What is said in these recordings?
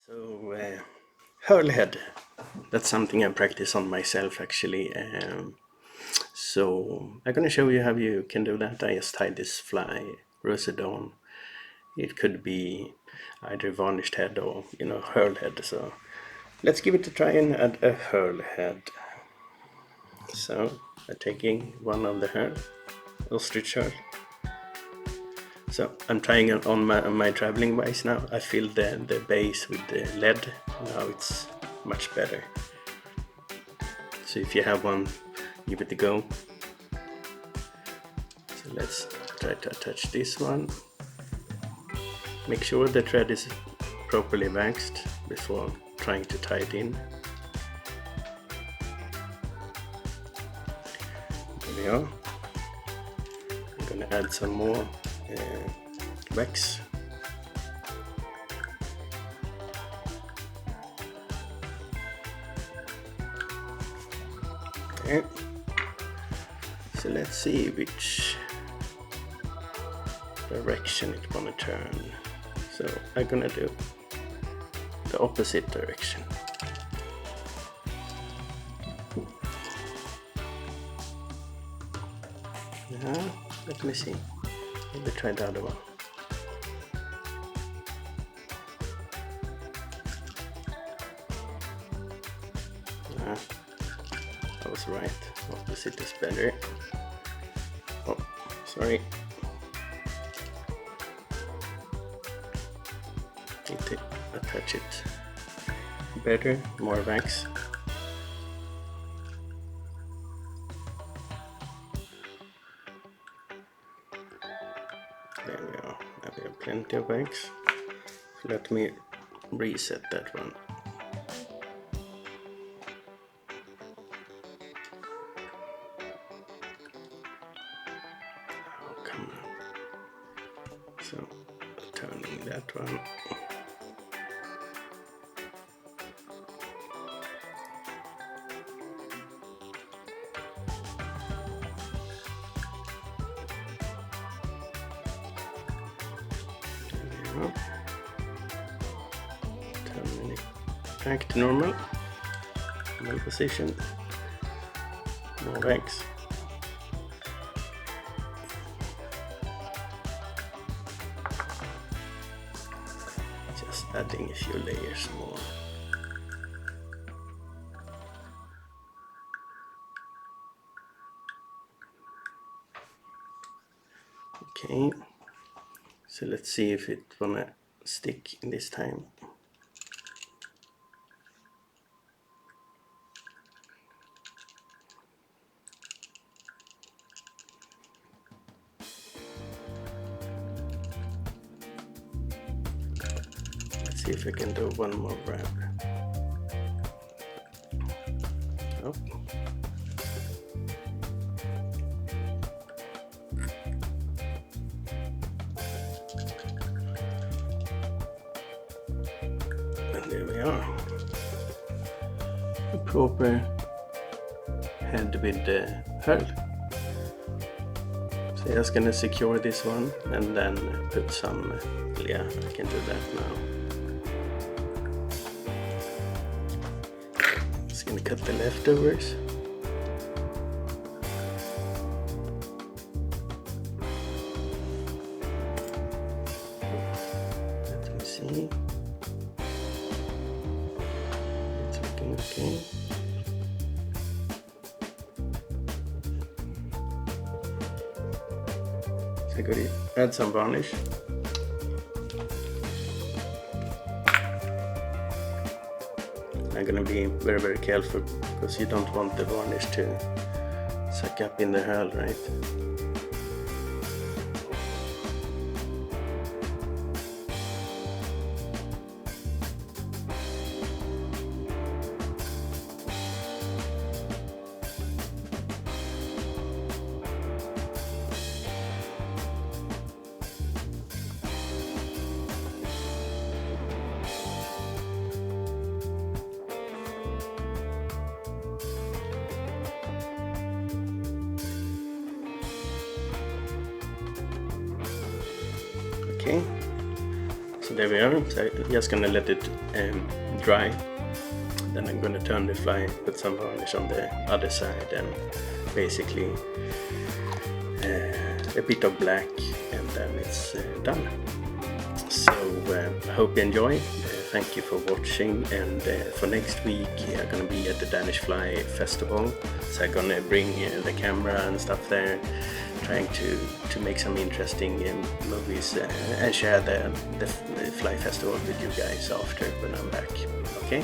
So, herl head. That's something I practice on myself actually. So I'm gonna show you how you can do that. I just tied this fly rosedon. It could be either varnished head or herl head. So let's give it a try and add a herl head. So I'm taking one of the herl, ostrich herl. So I'm trying it on my traveling vise now. I filled the base with the lead. Now it's much better. So if you have one, give it a go. So let's try to attach this one. Make sure the thread is properly waxed before trying to tie it in. There we are. I'm gonna add some more wax. Okay. So let's see which direction it wanna turn. So I'm gonna do the opposite direction. Now, let me see. Maybe try the other one. I was right. Opposite is better. Oh, sorry. Need to attach it better, more wax. There we are. Now we have plenty of wax. So let me reset that one. Oh, come on. So turning that one. Turning it back to normal position. More wax. Just adding a few layers more. Okay, so let's see if it wanna stick this time. Let's see if I can do one more wrap. Oh. And there we are. A proper head with the herl. So I'm just gonna secure this one and then put some, yeah, I can do that now. Just gonna cut the leftovers. Let me see. It's looking okay. So I gotta add some varnish. I'm gonna be very, very careful because you don't want the varnish to suck up in the herl, right? Okay, there we are. So I'm just gonna let it dry. Then I'm gonna turn the fly, put some varnish on the other side, and basically a bit of black, and then it's done. So I hope you enjoy. Thank you for watching, and for next week I'm gonna be at the Danish Fly Festival, so I'm gonna bring the camera and stuff there, trying to make some interesting movies and share the Fly Festival with you guys after when I'm back. Okay,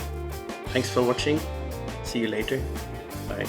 thanks for watching. See you later. Bye.